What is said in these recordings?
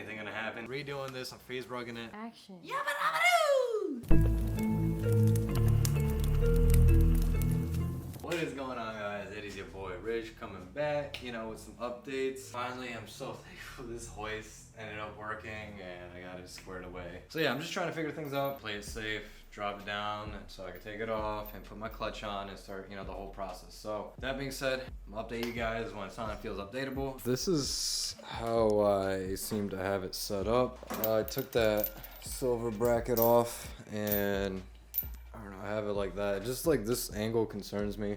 anything gonna happen? Redoing this, I'm phase rugging it. Action. What is going on, guys? It is your boy Rish coming back, you know, with some updates. Finally, I'm so thankful this hoist ended up working and I got it squared away. So yeah, I'm just trying to figure things out, play it safe, drop it down so I can take it off and put my clutch on and start, you know, the whole process. So that being said, I'll update you guys when it's on and feels updatable. This is how I seem to have it set up. I took that silver bracket off and I don't know, I have it like that. Just like this angle concerns me.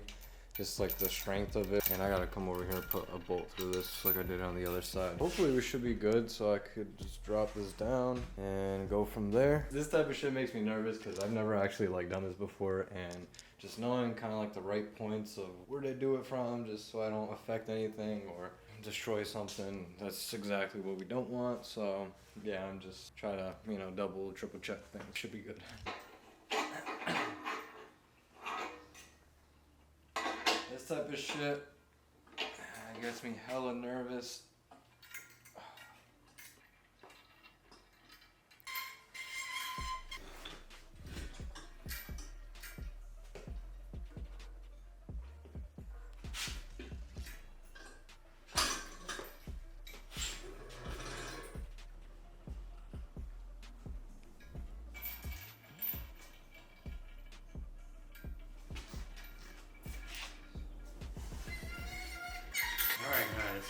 Just like the strength of it. And I gotta come over here and put a bolt through this like I did on the other side. Hopefully we should be good so I could just drop this down and go from there. This type of shit makes me nervous because I've never actually like done this before, and just knowing kind of like the right points of where to do it from just so I don't affect anything or destroy something. That's exactly what we don't want. So yeah, I'm just trying to, you know, double, triple check things. Should be good. This type of shit gets me hella nervous. Alright guys,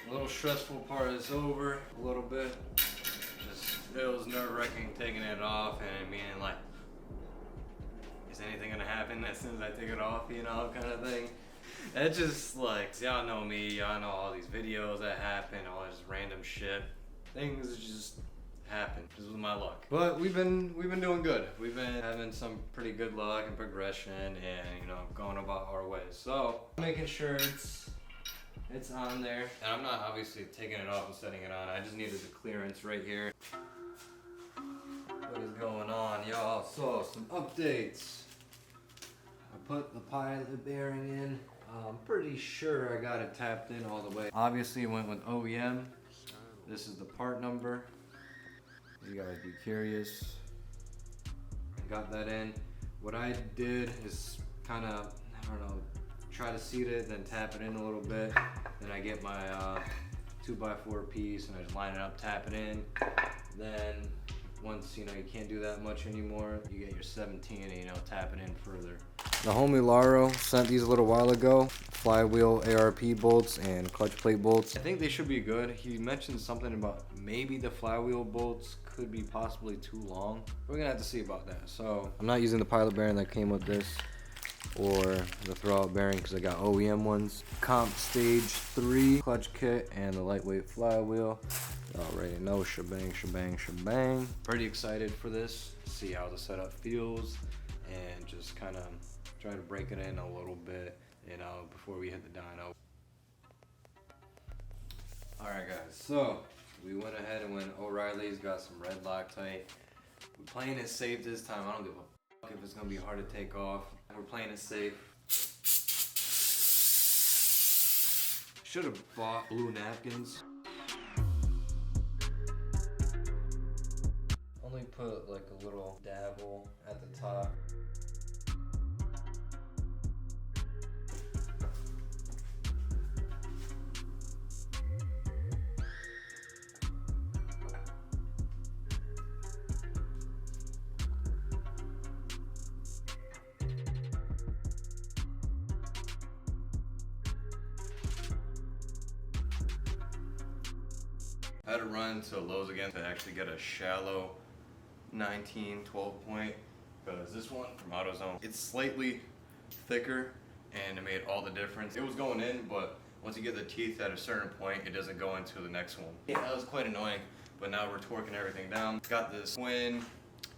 a little stressful part is over, a little bit. Just, it was nerve-wracking taking it off and being like, is anything gonna happen as soon as I take it off, you know, kind of thing. It just like, y'all know me, y'all know all these videos that happen, all this random shit. Things just happen. This was my luck. But we've been doing good. We've been having some pretty good luck and progression and, you know, going about our ways. So making sure it's on there. And I'm not obviously taking it off and setting it on. I just needed the clearance right here. What is going on, y'all? So some updates. I put the pilot bearing in. I'm pretty sure I got it tapped in all the way. Obviously went with OEM. This is the part number. You guys be curious. I got that in. What I did is kind of, I don't know, try to seat it, then tap it in a little bit. Then I get my 2x4 piece and I just line it up, tap it in. Then once, you know, you can't do that much anymore, you get your 17 and, you know, tap it in further. The homie Laro sent these a little while ago. Flywheel ARP bolts and clutch plate bolts. I think they should be good. He mentioned something about maybe the flywheel bolts could be possibly too long. We're gonna have to see about that. So I'm not using the pilot bearing that came with this or the throwout bearing because I got OEM ones. Comp stage 3 clutch kit and the lightweight flywheel. You already know, shebang, shebang, shebang. Pretty excited for this. See how the setup feels and just kind of try to break it in a little bit, you know, before we hit the dyno. Alright guys, so we went ahead and went O'Reilly's, got some red Loctite. We're playing it safe this time. I don't give a fuck if it's gonna be hard to take off. We're playing it safe. Should have bought blue napkins. Only put like a little dabble at the top. I had to run to Lowe's again to actually get a shallow 19, 12 point, because this one from AutoZone, it's slightly thicker and it made all the difference. It was going in, but once you get the teeth at a certain point, it doesn't go into the next one. Yeah, that was quite annoying, but now we're torquing everything down. Got this twin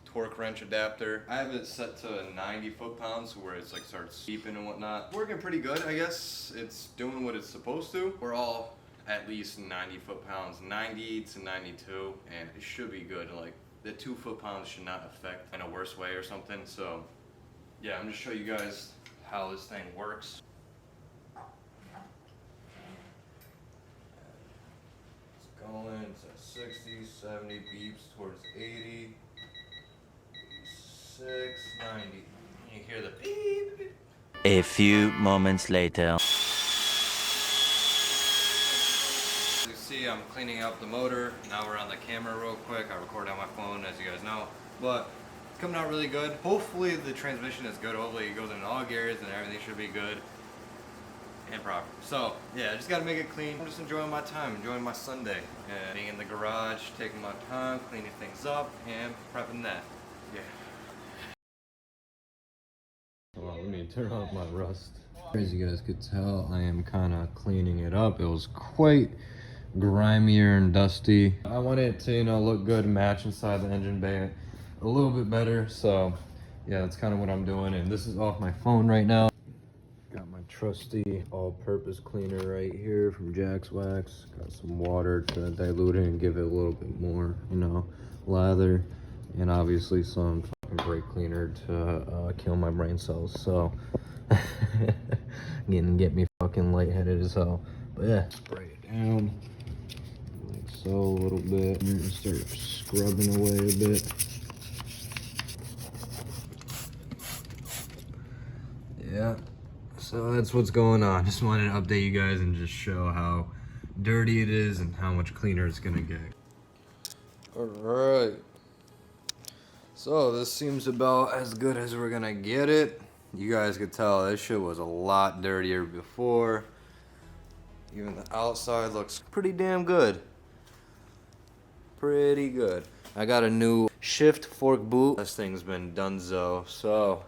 torque wrench adapter. I have it set to 90 foot-pounds where it's like starts beeping and whatnot. Working pretty good, I guess. It's doing what it's supposed to. We're all at least 90 foot-pounds, 90 to 92, and it should be good. Like, the 2 foot-pounds should not affect in a worse way or something. So yeah, I'm just show you guys how this thing works. 60, 70, beeps towards 80, 86, 90. You hear the beep, beep. A few moments later. As you see, I'm cleaning up the motor. Now we're on the camera real quick. I record on my phone, as you guys know. But it's coming out really good. Hopefully the transmission is good. Hopefully it goes in all gears and everything should be good and proper. So yeah, I just gotta make it clean. I'm just enjoying my time, enjoying my Sunday. And being in the garage, taking my time, cleaning things up, and prepping that. Yeah. Hold on, let me turn off my rust. As you guys could tell, I am kind of cleaning it up. It was quite grimier and dusty. I want it to, you know, look good, match inside the engine bay a little bit better. So yeah, that's kind of what I'm doing. And this is off my phone right now. Got my trusty all-purpose cleaner right here from Jack's Wax. Got some water to dilute it and give it a little bit more, you know, lather. And obviously some fucking brake cleaner to kill my brain cells. So get me fucking lightheaded as hell. But yeah, spray it down like so a little bit, and start scrubbing away a bit. Yeah, so that's what's going on. Just wanted to update you guys and just show how dirty it is and how much cleaner it's gonna get. All right, so this seems about as good as we're gonna get it. You guys could tell this shit was a lot dirtier before. Even the outside looks pretty damn good. Pretty good. I got a new shift fork boot. This thing's been donezo. So,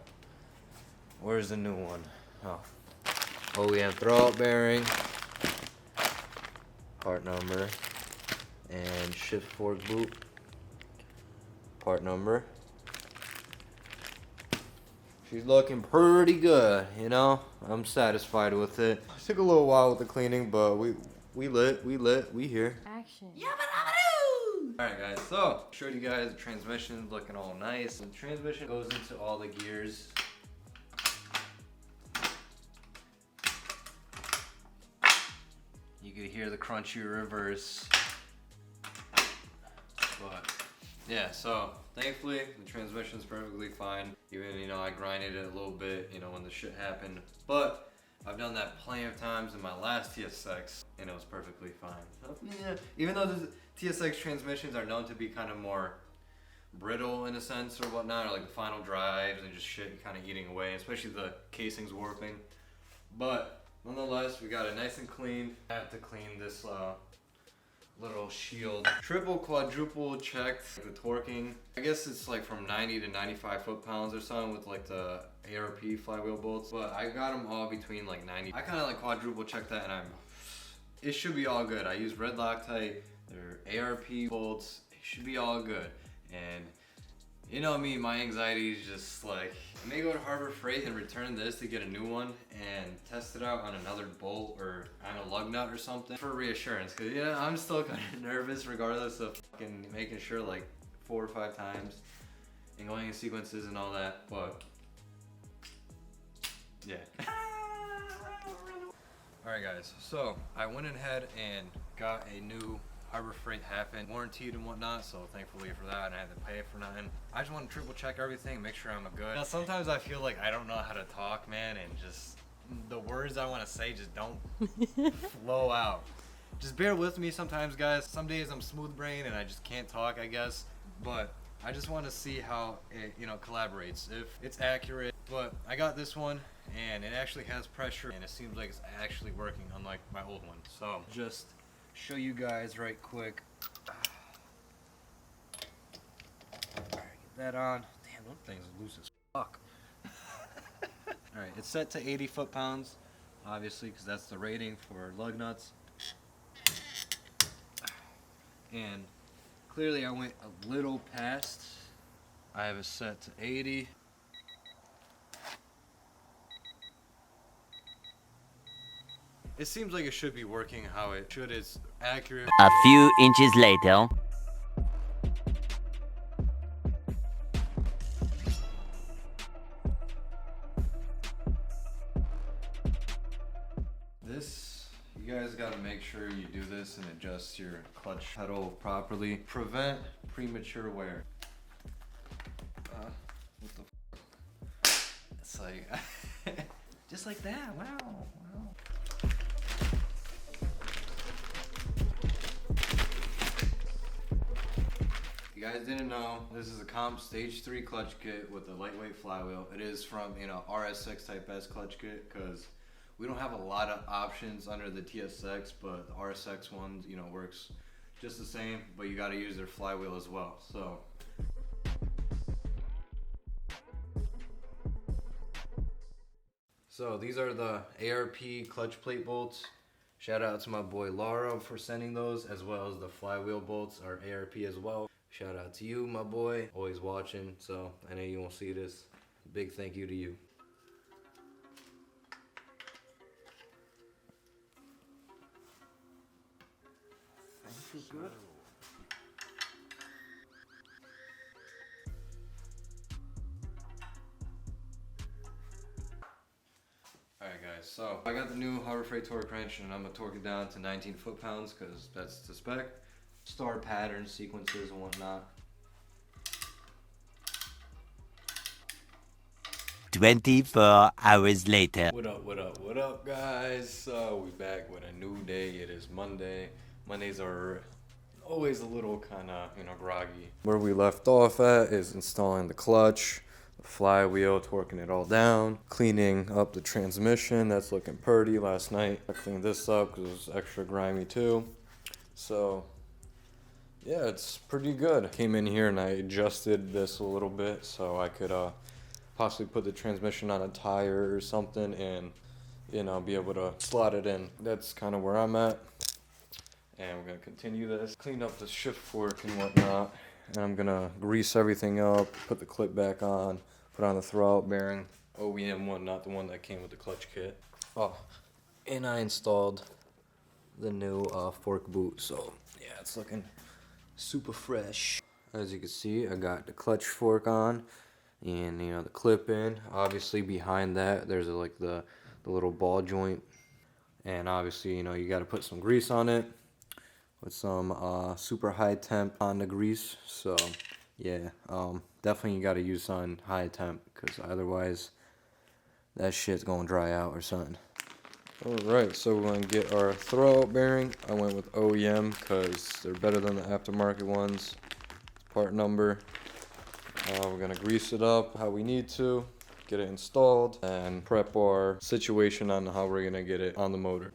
where's the new one? Oh, OEM throwout bearing, part number, and shift fork boot, part number. She's looking pretty good, you know? I'm satisfied with it. It took a little while with the cleaning, but we here. Action. Alright guys, so showed you guys the transmission looking all nice. The transmission goes into all the gears. You can hear the crunchy reverse. But yeah, so thankfully the transmission's perfectly fine. Even, you know, I grinded it a little bit, you know, when the shit happened. But I've done that plenty of times in my last TSX and it was perfectly fine. So, yeah, even though the TSX transmissions are known to be kind of more brittle in a sense or whatnot, or like the final drives and just shit kind of eating away, especially the casing's warping. But nonetheless, we got it nice and clean. I have to clean this little shield. Triple, quadruple checked the torquing. I guess it's like from 90 to 95 foot-pounds or something with like the ARP flywheel bolts. But I got them all between like 90. I kind of like quadruple checked that and it should be all good. I use red Loctite, they're ARP bolts. It should be all good. And you know me, my anxiety is just like, I may go to Harbor Freight and return this to get a new one and test it out on another bolt or on a lug nut or something for reassurance. Cause yeah, I'm still kind of nervous regardless of fucking making sure like 4 or 5 times and going in sequences and all that, but yeah. Alright guys, so I went ahead and got a new Harbor Freight half-inch warranted and whatnot, so thankfully for that, and I had to pay for nothing. I just want to triple check everything, make sure I'm good. Now sometimes I feel like I don't know how to talk, man, and just the words I want to say just don't flow out. Just bear with me sometimes, guys. Some days I'm smooth brain and I just can't talk, I guess, but I just want to see how it, you know, collaborates, if it's accurate. But I got this one and it actually has pressure and it seems like it's actually working, unlike my old one. So just show you guys right quick. Alright, get that on. Damn, that thing's loose as fuck. Alright, it's set to 80 foot-pounds, obviously, because that's the rating for lug nuts. And clearly I went a little past. I have it set to 80. It seems like it should be working how it should. It's accurate. A few inches later. This You guys gotta make sure you do this and adjust your clutch pedal properly. Prevent premature wear. What the It's like, just like that, wow. You guys didn't know, this is a comp stage 3 clutch kit with a lightweight flywheel. It is from, RSX Type S clutch kit, because we don't have a lot of options under the TSX, but the RSX one, works just the same, but you gotta use their flywheel as well, so. So these are the ARP clutch plate bolts. Shout out to my boy Laura for sending those, as well as the flywheel bolts are ARP as well. Shout out to you, my boy, always watching, so I know you won't see this. Big thank you to you. This is good. Alright guys, so I got the new Harbor Freight torque wrench and I'm gonna torque it down to 19 foot-pounds because that's the spec. Star patterns, sequences, and whatnot. 24 hours later. What up guys? So we back with a new day. It is Monday. Mondays are always a little kinda, groggy. Where we left off at is installing the clutch, the flywheel, torquing it all down, cleaning up the transmission. That's looking pretty. Last night I cleaned this up because it was extra grimy too. So yeah, it's pretty good. Came in here and I adjusted this a little bit so I could possibly put the transmission on a tire or something and be able to slot it in. That's kind of where I'm at. And we're gonna continue this. Clean up the shift fork and whatnot. And I'm gonna grease everything up, put the clip back on, put on the throwout bearing. OEM one, not the one that came with the clutch kit. Oh, and I installed the new fork boot. So yeah, it's looking super fresh. As you can see, I got the clutch fork on and the clip in. Obviously behind that there's like the little ball joint, and obviously you got to put some grease on it with some super high temp Honda grease. So yeah, definitely you got to use on high temp because otherwise that shit's gonna dry out or something. Alright, so we're going to get our throwout bearing. I went with OEM because they're better than the aftermarket ones. Part number. We're going to grease it up how we need to, get it installed, and prep our situation on how we're going to get it on the motor.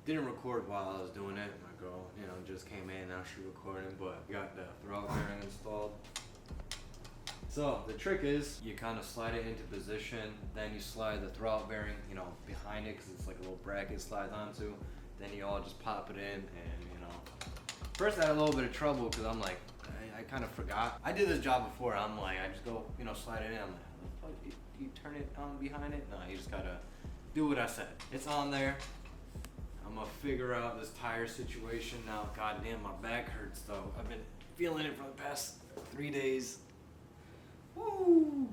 Didn't record while I was doing it. My girl, just came in, now she's recording, but got the throwout bearing installed. So the trick is you kind of slide it into position, then you slide the throwout bearing, behind it because it's like a little bracket slides onto. Then you all just pop it in, and first I had a little bit of trouble because I'm like, I kind of forgot. I did this job before. I'm like, I just go, slide it in. I'm like, how the fuck you turn it on behind it? No, you just gotta do what I said. It's on there. I'm gonna figure out this tire situation now. Goddamn, my back hurts though. I've been feeling it for the past 3 days. Woo!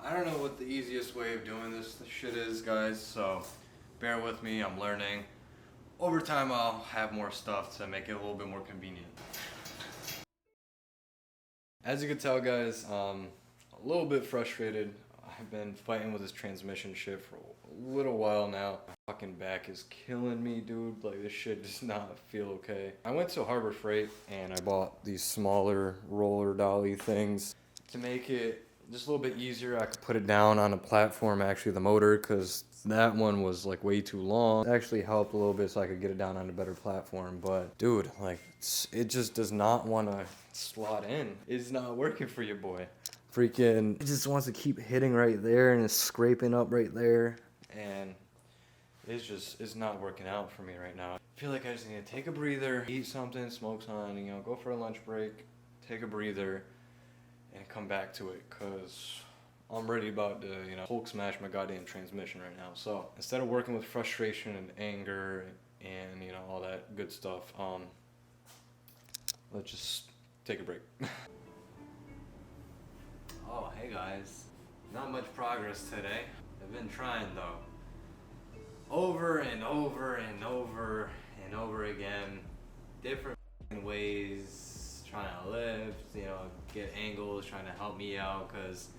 I don't know what the easiest way of doing this shit is, guys, so bear with me, I'm learning. Over time, I'll have more stuff to make it a little bit more convenient. As you can tell, guys, a little bit frustrated. I've been fighting with this transmission shit for a little while now. My fucking back is killing me, dude. Like, this shit does not feel okay. I went to Harbor Freight and I bought these smaller roller dolly things to make it just a little bit easier. I could put it down on a platform, actually, the motor, because that one was like way too long. It actually helped a little bit so I could get it down on a better platform, but dude, like, it just does not want to slot in. It's not working for your boy. Freaking, it just wants to keep hitting right there and it's scraping up right there, and it's not working out for me right now. I feel like I just need to take a breather, eat something, smoke something, go for a lunch break, take a breather, and come back to it, cause I'm ready about to, Hulk smash my goddamn transmission right now. So instead of working with frustration and anger and all that good stuff, let's just take a break. Oh, hey guys. Not much progress today. I've been trying though. Over and over and over and over again. Different ways, trying to lift, you know, get angles, trying to help me out, cause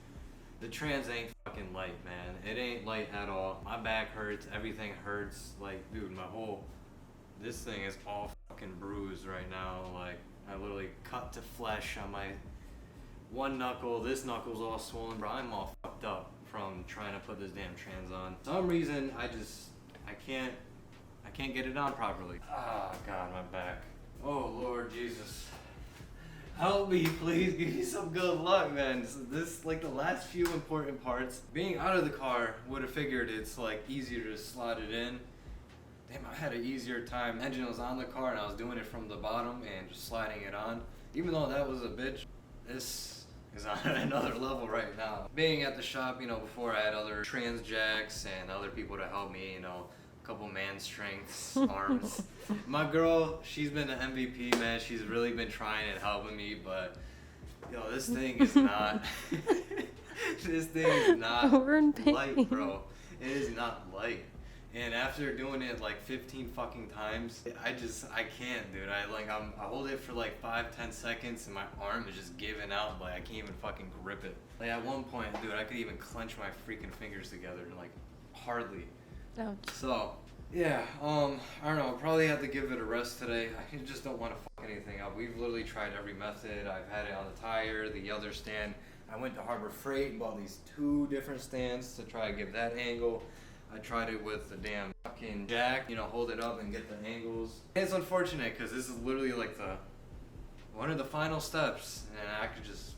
the trans ain't fucking light, man. It ain't light at all. My back hurts, everything hurts. Like, dude, this thing is all fucking bruised right now. Like, I literally cut to flesh on my one knuckle. This knuckle's all swollen, bro. I'm all fucked up from trying to put this damn trans on. For some reason, I can't get it on properly. Ah, God, my back. Oh, Lord Jesus. Help me, please. Give me some good luck, man. So this, like, the last few important parts. Being out of the car, would have figured it's, like, easier to slot it in. Damn, I had an easier time. The engine was on the car, and I was doing it from the bottom and just sliding it on. Even though that was a bitch, this is on another level right now. Being at the shop, you know, before I had other trans jacks and other people to help me, you know, a couple man strengths, arms. My girl, she's been the MVP, man. She's really been trying and helping me, but yo, this thing is not this thing is not light, bro. It is not light. And after doing it like 15 fucking times, I can't, dude. I hold it for like 5-10 seconds and my arm is just giving out. Like, I can't even fucking grip it. Like, at one point, dude, I could even clench my freaking fingers together, like, hardly. Ouch. So, yeah, I don't know, I'll probably have to give it a rest today. I just don't want to fuck anything up. We've literally tried every method. I've had it on the tire, the other stand. I went to Harbor Freight and bought these 2 different stands to try to give that angle. I tried it with the damn fucking jack, you know, hold it up and get the angles. And it's unfortunate because this is literally like one of the final steps, and I could just,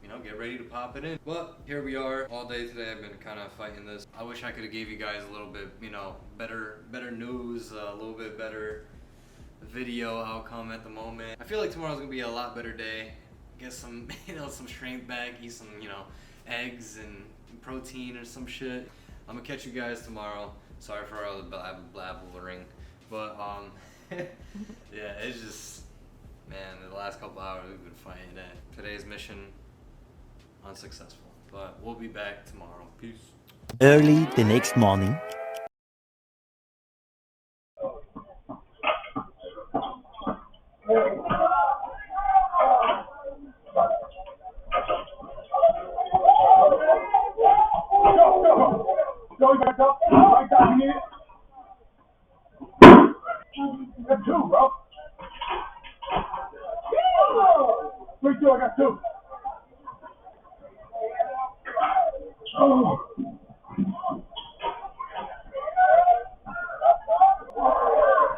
you know, get ready to pop it in. But here we are. All day today I've been kind of fighting this. I wish I could have gave you guys a little bit, you know, better news, a little bit better video outcome at the moment. I feel like tomorrow's gonna be a lot better day. Get some, you know, some strength back, eat some, you know, eggs and protein or some shit. I'm gonna catch you guys tomorrow. Sorry for all the blabbering, but yeah, it's just, man, the last couple hours we've been fighting that. Today's mission unsuccessful, but we'll be back tomorrow. Peace. Early the next morning. Go back up. Right down here. Got 2, bro. 3, 2, I got 2. Oh.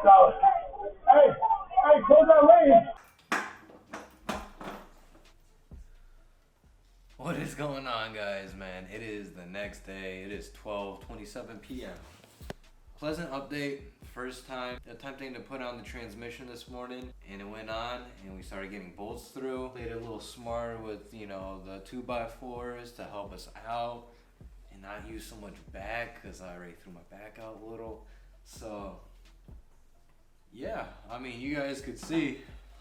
Solid. Hey, close that lane. What is going on, guys, man? It is the next day. It is 12:27 p.m. Pleasant update. First time attempting to put on the transmission this morning, and it went on, and we started getting bolts through. Played it a little smarter with, you know, the 2x4s to help us out and not use so much back, because I already threw my back out a little. So, yeah, I mean, you guys could see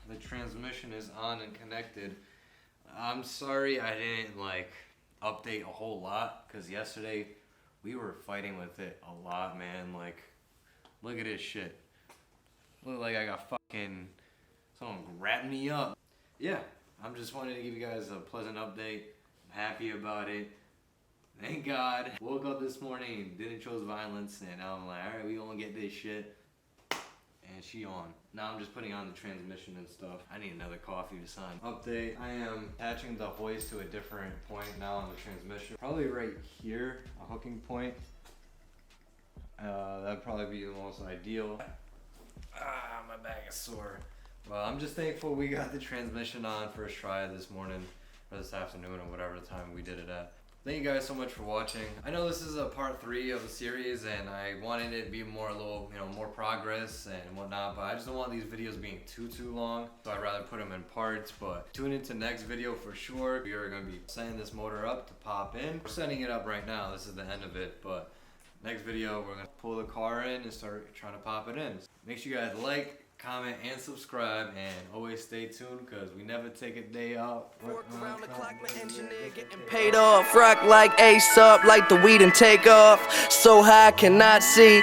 the transmission is on and connected. I'm sorry I didn't like update a whole lot, because yesterday we were fighting with it a lot, man. Like, look at this shit. Look like I got fucking someone grabbed me up. Yeah, I'm just wanting to give you guys a pleasant update. I'm happy about it. Thank God. Woke up this morning, didn't choose violence, and now I'm like, alright, we gonna get this shit. And she on. Now I'm just putting on the transmission and stuff. I need another coffee to sign. Update, I am attaching the hoist to a different point now on the transmission. Probably right here, a hooking point. That'd probably be the most ideal. Ah, my back is sore. Well, I'm just thankful we got the transmission on first try this morning, or this afternoon, or whatever time we did it at. Thank you guys so much for watching. I know this is a part 3 of a series, and I wanted it to be more more progress and whatnot, but I just don't want these videos being too long, so I'd rather put them in parts. But tune into next video for sure. We are going to be setting this motor up to pop in. We're setting it up right now. This is the end of it, but next video we're going to pull the car in and start trying to pop it in. Make sure you guys like, comment, and subscribe, and always stay tuned because we never take a day off. Work around the clock, my engineer getting paid off. Rock like Ace up, like the weed and take off. So high, I cannot see.